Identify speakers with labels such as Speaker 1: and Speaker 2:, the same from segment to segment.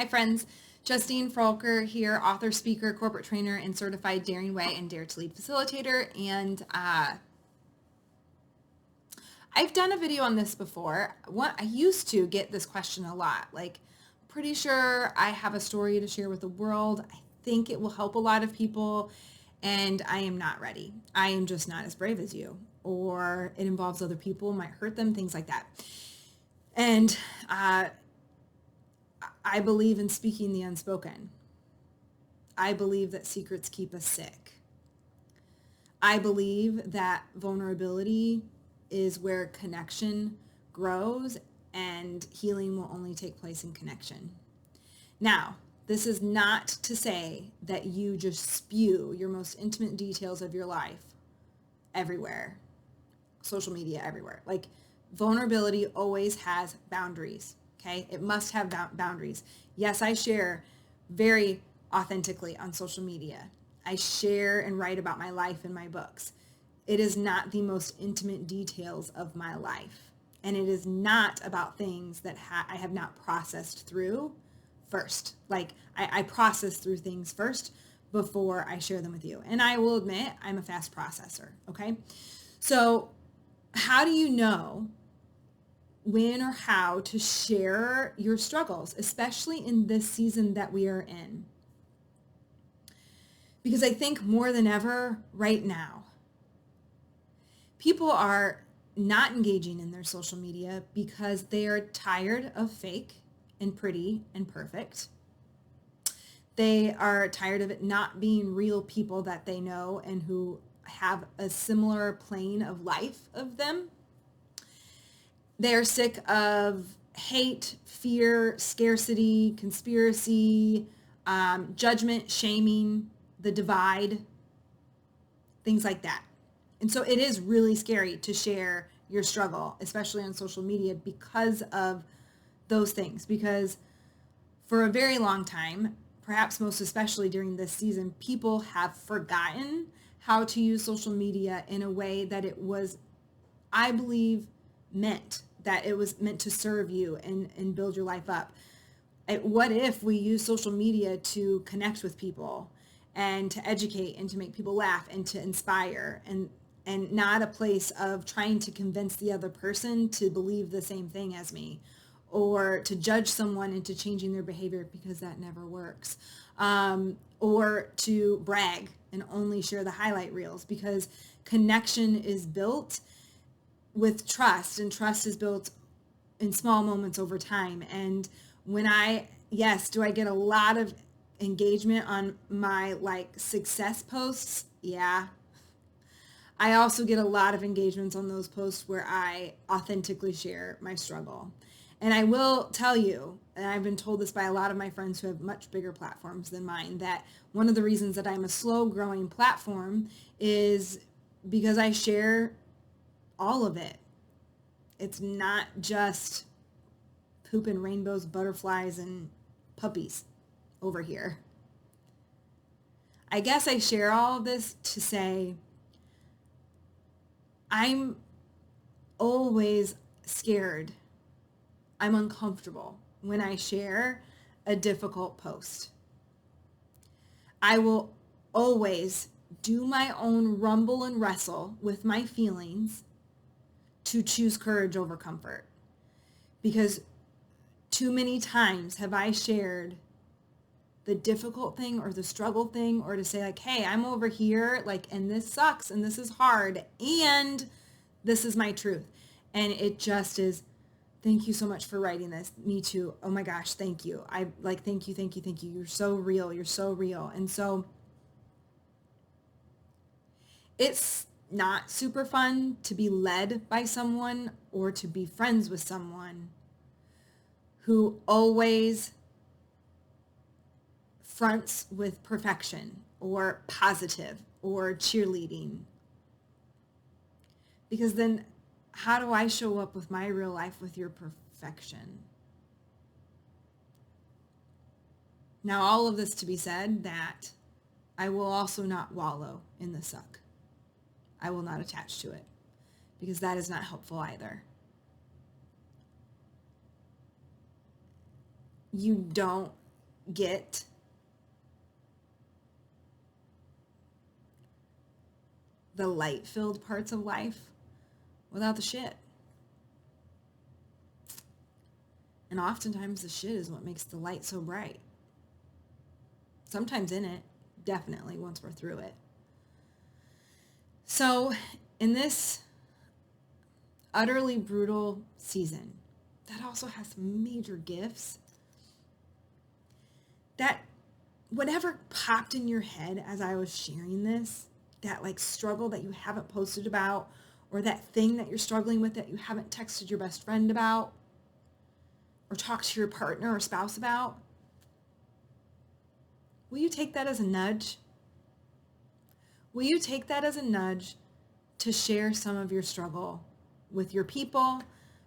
Speaker 1: Hi friends, Justine Froelker here, author, speaker, corporate trainer, and certified Daring Way and Dare to Lead Facilitator. And I've done a video on this before. I used to get this question a lot, like, pretty sure I have a story to share with the world. I think it will help a lot of people, and I am not ready. I am just not as brave as you, or it involves other people, might hurt them, things like that. And I believe in speaking the unspoken. I believe that secrets keep us sick. I believe that vulnerability is where connection grows, and healing will only take place in connection. Now, this is not to say that you just spew your most intimate details of your life everywhere, social media everywhere. Like, vulnerability always has boundaries, okay? It must have boundaries. Yes, I share very authentically on social media. I share and write about my life in my books. It is not the most intimate details of my life. And it is not about things that I have not processed through first. Like, I process through things first before I share them with you. And I will admit, I'm a fast processor, okay? So how do you know when or how to share your struggles, especially in this season that we are in? Because I think more than ever right now, people are not engaging in their social media because they are tired of fake and pretty and perfect. They are tired of it not being real people that they know and who have a similar plane of life of them. They're sick of hate, fear, scarcity, conspiracy, judgment, shaming, the divide, things like that. And so it is really scary to share your struggle, especially on social media, because of those things. Because for a very long time, perhaps most especially during this season, people have forgotten how to use social media in a way that it was, I believe, that it was meant to serve you and build your life up. What if we use social media to connect with people and to educate and to make people laugh and to inspire, and not a place of trying to convince the other person to believe the same thing as me, or to judge someone into changing their behavior, because that never works, or to brag and only share the highlight reels, because connection is built with trust, and trust is built in small moments over time. And when do I get a lot of engagement on my success posts? Yeah. I also get a lot of engagements on those posts where I authentically share my struggle. And I will tell you, and I've been told this by a lot of my friends who have much bigger platforms than mine, that one of the reasons that I'm a slow growing platform is because I share all of it. It's not just poop and rainbows, butterflies, and puppies over here. I guess I share all of this to say I'm always scared. I'm uncomfortable when I share a difficult post. I will always do my own rumble and wrestle with my feelings to choose courage over comfort. Because too many times have I shared the difficult thing or the struggle thing, or to say like, hey, I'm over here, and this sucks and this is hard and this is my truth. And it just is, thank you so much for writing this. Me too. Oh my gosh, thank you. Thank you. You're so real. You're so real. And so it's not super fun to be led by someone or to be friends with someone who always fronts with perfection or positive or cheerleading. Because then how do I show up with my real life with your perfection? Now, all of this to be said, that I will also not wallow in the suck. I will not attach to it, because that is not helpful either. You don't get the light-filled parts of life without the shit. And oftentimes the shit is what makes the light so bright. Sometimes in it, definitely, once we're through it. So in this utterly brutal season, that also has some major gifts. That whatever popped in your head as I was sharing this, that like struggle that you haven't posted about, or that thing that you're struggling with that you haven't texted your best friend about, or talked to your partner or spouse about, will you take that as a nudge? Will you take that as a nudge to share some of your struggle with your people,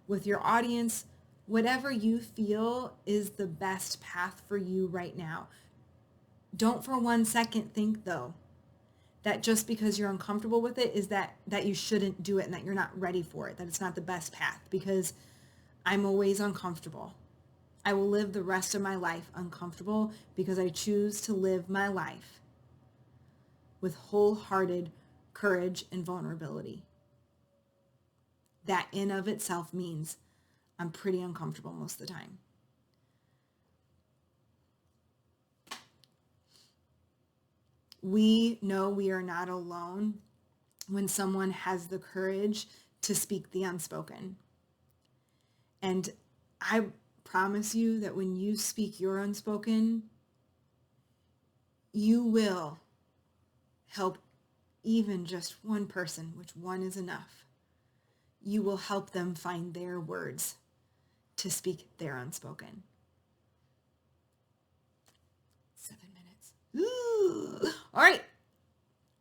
Speaker 1: with your audience, whatever you feel is the best path for you right now? Don't for 1 second think, though, that just because you're uncomfortable with it is that you shouldn't do it and that you're not ready for it, that it's not the best path, because I'm always uncomfortable. I will live the rest of my life uncomfortable because I choose to live my life with wholehearted courage and vulnerability. That in of itself means I'm pretty uncomfortable most of the time. We know we are not alone when someone has the courage to speak the unspoken. And I promise you that when you speak your unspoken, you will help even just one person, which one is enough. You will help them find their words to speak their unspoken. 7 minutes. Ooh. All right.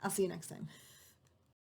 Speaker 1: I'll see you next time.